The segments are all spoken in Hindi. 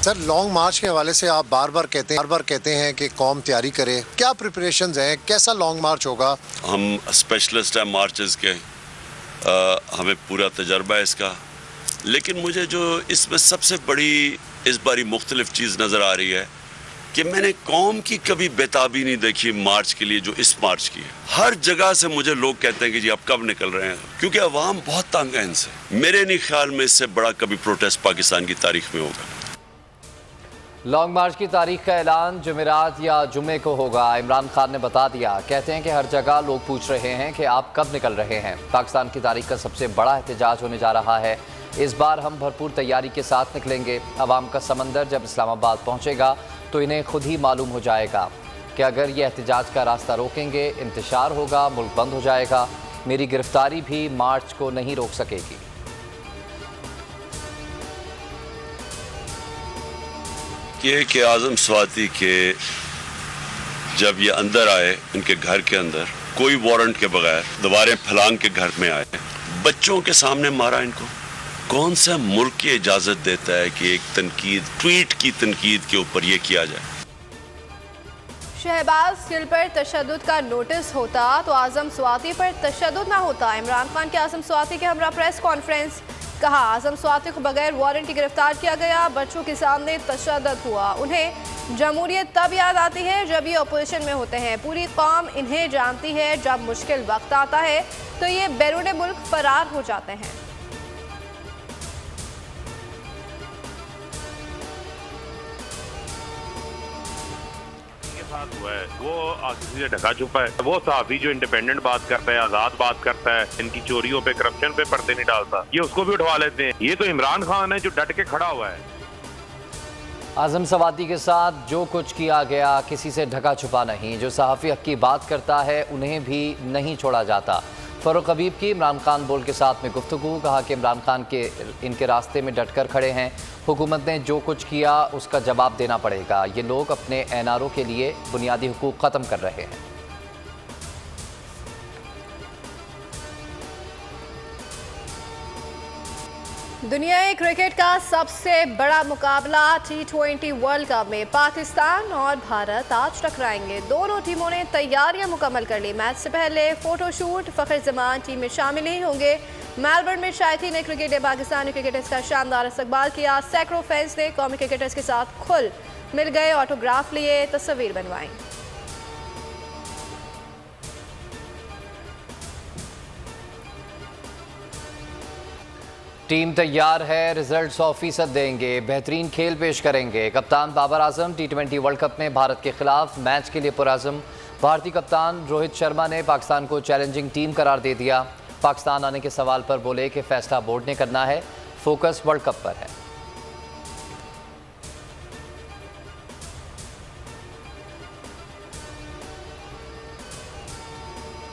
सर लॉन्ग मार्च के हवाले से आप बार बार कहते हैं कि कौम तैयारी करे, क्या प्रिपरेशंस हैं, कैसा लॉन्ग मार्च होगा? हम स्पेशलिस्ट हैं मार्चेस के, हमें पूरा तजर्बा है इसका, लेकिन मुझे जो इसमें सबसे बड़ी इस बारी मुख्तलिफ चीज़ नज़र आ रही है कि मैंने कौम की कभी बेताबी नहीं देखी मार्च के लिए जो इस मार्च की है। हर जगह से मुझे लोग कहते हैं कि जी आप कब निकल रहे हैं, क्योंकि अवाम बहुत तंग है इनसे। मेरे नहीं ख्याल में इससे बड़ा कभी प्रोटेस्ट पाकिस्तान की तारीख में होगा। लॉन्ग मार्च की तारीख का ऐलान जुमेरात या जुमे को होगा, इमरान खान ने बता दिया। कहते हैं कि हर जगह लोग पूछ रहे हैं कि आप कब निकल रहे हैं। पाकिस्तान की तारीख का सबसे बड़ा एहतजाज होने जा रहा है। इस बार हम भरपूर तैयारी के साथ निकलेंगे। अवाम का समंदर जब इस्लामाबाद पहुंचेगा तो इन्हें खुद ही मालूम हो जाएगा कि अगर ये एहतजाज का रास्ता रोकेंगे, इंतशार होगा, मुल्क बंद हो जाएगा। मेरी गिरफ्तारी भी मार्च को नहीं रोक सकेगी। कि आज़म स्वाति के जब ये अंदर आए, इनके घर के अंदर कोई वारंट के बगैर दीवारें फलांग के घर में आए, बच्चों के सामने मारा इनको। कौन सा मुल्क की इजाजत देता है कि एक ट्वीट की तनकीद के ऊपर ये किया जाए? शहबाज गिल पर तशद्दुद का नोटिस होता तो आज़म स्वाति पर तशद्दुद ना होता। इमरान खान के आज़म स्वाति के हमरा प्रेस कॉन्फ्रेंस, कहा आज़म स्वाति को बगैर वारंट के गिरफ्तार किया गया, बच्चों के सामने तशद्दुद हुआ। उन्हें जमहूरियत तब याद आती है जब ये अपोजिशन में होते हैं। पूरी कौम इन्हें जानती है। जब मुश्किल वक्त आता है तो ये बैरून मुल्क फरार हो जाते हैं। हुआ है वो किसी से ढका छुपा है। वो सहाफी जो इंडिपेंडेंट बात करता है, आजाद बात करता है, इनकी चोरियों पे, करप्शन पे पर्दे नहीं डालता, ये उसको भी उठवा लेते हैं। ये तो इमरान खान है जो डट के खड़ा हुआ है। आज़म स्वाति के साथ जो कुछ किया गया किसी से ढका छुपा नहीं। जो सहाफ़ी हक की बात करता है उन्हें भी नहीं छोड़ा जाता। फ़ारूक हबीब की इमरान खान बोल के साथ में गुफ्तगू, कहा कि इमरान खान के इनके रास्ते में डटकर खड़े हैं। हुकूमत ने जो कुछ किया उसका जवाब देना पड़ेगा। ये लोग अपने एनआरओ के लिए बुनियादी हुकूक ख़त्म कर रहे हैं। दुनियाई क्रिकेट का सबसे बड़ा मुकाबला T20 वर्ल्ड कप में पाकिस्तान और भारत आज टकराएंगे। दोनों टीमों ने तैयारियां मुकम्मल कर ली। मैच से पहले फोटोशूट, फ़खर जमान टीम में शामिल नहीं होंगे। मेलबर्न में शायकीन क्रिकेट ने पाकिस्तानी क्रिकेटर्स का शानदार इस्तकबाल किया। सैकड़ों फैंस ने कौमी क्रिकेटर्स के साथ खुल मिल गए, ऑटोग्राफ लिए, तस्वीर बनवाई। टीम तैयार है, रिजल्ट 100% देंगे, बेहतरीन खेल पेश करेंगे। कप्तान Babar Azam T20 world cup में भारत के खिलाफ मैच के लिए पुरअज़्म। भारतीय कप्तान रोहित शर्मा ने पाकिस्तान को चैलेंजिंग टीम करार दे दिया। पाकिस्तान आने के सवाल पर बोले कि फैसला बोर्ड ने करना है, फोकस वर्ल्ड कप पर है।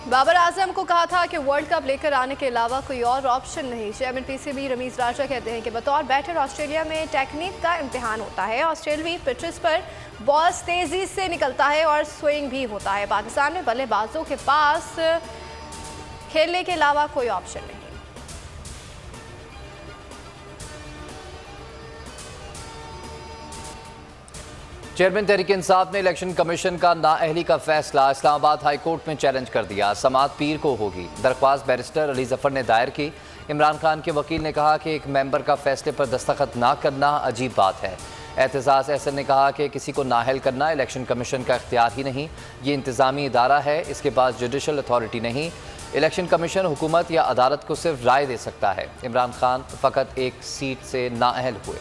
बाबर आजम को कहा था कि वर्ल्ड कप लेकर आने के अलावा कोई और ऑप्शन नहीं। चेयरमैन PCB रमीज राजा कहते हैं कि बतौर बैटर ऑस्ट्रेलिया में टेक्निक का इम्तिहान होता है। ऑस्ट्रेलियावी पिचेस पर बॉल तेजी से निकलता है और स्विंग भी होता है। पाकिस्तान में बल्लेबाजों के पास खेलने के अलावा कोई ऑप्शन नहीं। चेयरमैन तहरीक इंसाफ ने इलेक्शन कमीशन का नाअहली का फैसला इस्लामाबाद हाई कोर्ट में चैलेंज कर दिया। समाअत पीर को होगी। दरख्वास्त बैरिस्टर अली जफर ने दायर की। इमरान खान के वकील ने कहा कि एक मेंबर का फैसले पर दस्तखत ना करना अजीब बात है। एतजाज़ एहसन ने कहा कि किसी को नाअहल करना इलेक्शन कमीशन का इख्तियार ही नहीं, ये इंतज़ामी इदारा है, इसके पास जुडिशल अथॉरिटी नहीं। इलेक्शन कमीशन हुकूमत या अदालत को सिर्फ राय दे सकता है। इमरान खान फ़कत एक सीट से नाअहल हुए।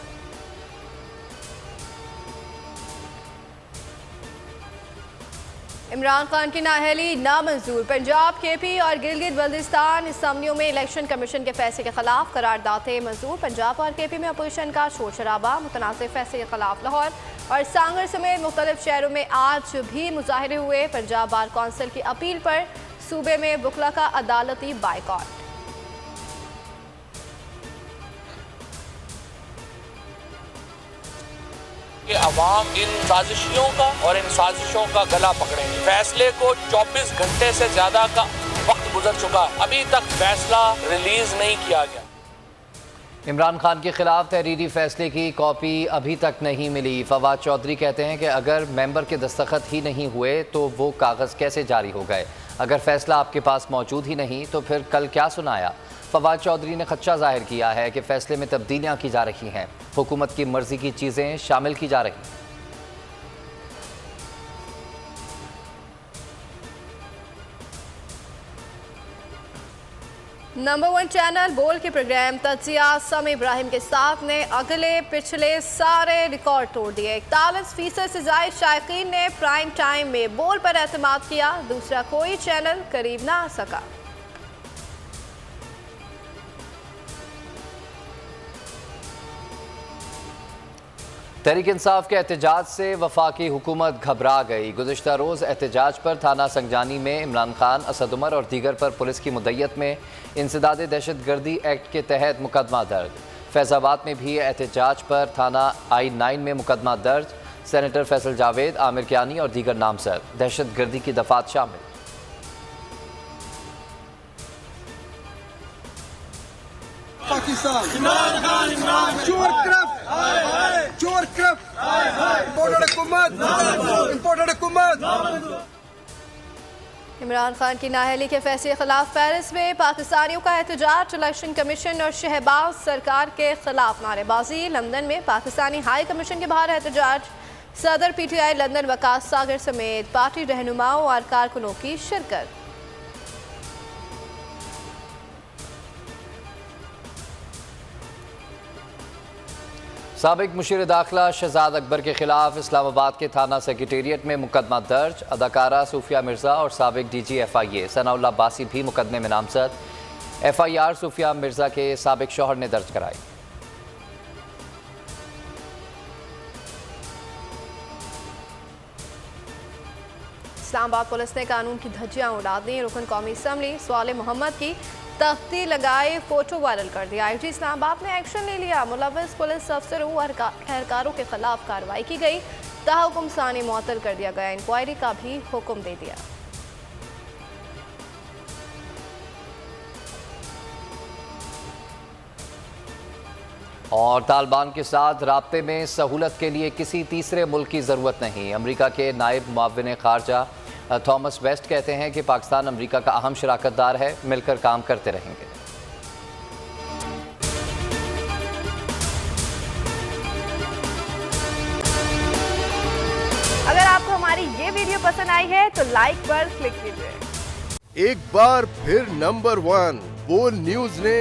इमरान खान की नाअहली नामंजूर। पंजाब, KP और गिलगित बल्तिस्तान असम्बलियों में इलेक्शन कमीशन के फैसले के खिलाफ करारदातें मंजूर। पंजाब और KP में अपोजिशन का शोर शराबा। मुतनाज़िर फैसले के खिलाफ लाहौर और सांगर समेत मुख्तलिफ शहरों में आज भी मुजाहरे हुए। पंजाब बार कौंसिल की अपील पर सूबे में बुकला का अदालती बाइकॉट। कि अवाम इन साजिशों का और इन साजिशों का गला पकड़ेंगे। फैसले को 24 घंटे से ज्यादा का वक्त गुजर चुका, अभी तक फैसला रिलीज नहीं किया गया। इमरान खान के खिलाफ तहरीरी फैसले की कॉपी अभी तक नहीं मिली। फवाद चौधरी कहते हैं कि अगर मेंबर के दस्तखत ही नहीं हुए तो वो कागज़ कैसे जारी हो गए। अगर फैसला आपके पास मौजूद ही नहीं तो फिर कल क्या सुनाया। फवाद चौधरी ने खदशा जाहिर किया है कि फैसले में तब्दीलियाँ की जा रही हैं, हुकूमत की मर्जी की चीज़ें शामिल की जा रही हैं। नंबर 1 चैनल बोल के प्रोग्राम तज्जिया सम इब्राहिम के साथ ने अगले पिछले सारे रिकॉर्ड तोड़ दिए। 41% से ज़ायद शायकीन ने प्राइम टाइम में बोल पर एतमाद किया, दूसरा कोई चैनल करीब ना आ सका। तहरीक इंसाफ के एहतजाज से वफाकी हुकूमत घबरा गई। गुज़िश्ता रोज़ एहतजाज पर थाना संगजानी में इमरान खान, असद उमर और दीगर पर पुलिस की मुद्दत में इंसदाद दहशतगर्दी एक्ट के तहत मुकदमा दर्ज। फैज़ाबाद में भी एहतजाज पर थाना I-9 में मुकदमा दर्ज। सेनेटर फैसल जावेद, आमिर कियानी और दीगर नामजद। दहशतगर्दी की दफात शामिल। पाकिस्तान इमरान खान चोर क्रफ इंपोर्टेड हुकूमत। इमरान खान की नाअहली के फैसले के खिलाफ पेरिस में पाकिस्तानियों का एहतजाज। इलेक्शन कमीशन और शहबाज सरकार के खिलाफ नारेबाजी। लंदन में पाकिस्तानी हाई कमीशन के बाहर एहतजाज। सदर PTI लंदन वकास सागर समेत पार्टी रहनुमाओं और कारकुनों की शिरकत। साबिक मुशीर दाखिला शहजाद अकबर के खिलाफ इस्लामाबाद के थाना सेक्रेटेरिएट में मुकदमा दर्ज। अदाकारा सूफिया मिर्ज़ा और साबिक DG FIA सनाउल्लाह बासी भी मुकदमे में नामजद। FIR सूफिया मिर्ज़ा के साबिक शौहर ने दर्ज कराई। इस्लामाबाद पुलिस ने कानून की धज्जियां उड़ा दी। रुकन कौमी असम्बली सवाले मोहम्मद की तख्ती लगाए फोटो वायरल कर दिया। IG इस्लामाबाद ने एक्शन ले लिया। मुलव्वस पुलिस अफसरों और एहलकारों के खिलाफ कार्रवाई की गई। ताहुकुम सानी मुअत्तल कर दिया गया। इंक्वायरी का भी हुक्म दे दिया। और तालिबान के साथ राब्ते में सहूलत के लिए किसी तीसरे मुल्क की ज़रूरत नहीं। अमरीका के नायब मुआविन खारजा थॉमस वेस्ट कहते हैं कि पाकिस्तान अमरीका का अहम शराकतदार है, मिलकर काम करते रहेंगे। अगर आपको हमारी ये वीडियो पसंद आई है तो लाइक पर क्लिक कीजिए। एक बार फिर नंबर 1 बोल न्यूज ने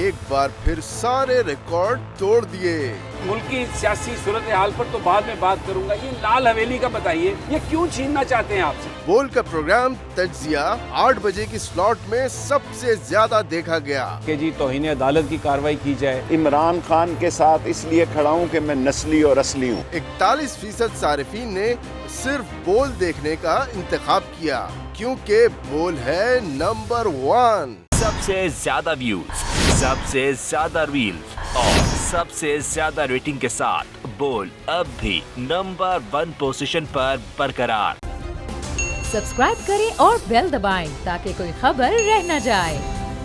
एक बार फिर सारे रिकॉर्ड तोड़ दिए। मुल्क की सियासी सूरत हाल पर तो बाद में बात करूंगा, ये लाल हवेली का बताइए, ये क्यों छीनना चाहते हैं आपसे। बोल का प्रोग्राम तज्जिया 8 बजे की स्लॉट में सबसे ज्यादा देखा गया कि जी तौहीन अदालत की कार्रवाई की जाए। इमरान खान के साथ इसलिए खड़ा हूँ कि मैं नस्ली और असली हूँ। 41% सारिफीन ने सिर्फ बोल देखने का इंतखाब किया क्योंकि बोल है नंबर 1। सबसे ज्यादा व्यूज, सबसे ज्यादा रील्स और सबसे ज्यादा रेटिंग के साथ बोल अब भी नंबर 1 पोजीशन पर बरकरार। सब्सक्राइब करें और बेल दबाएं ताकि कोई खबर रह न जाए।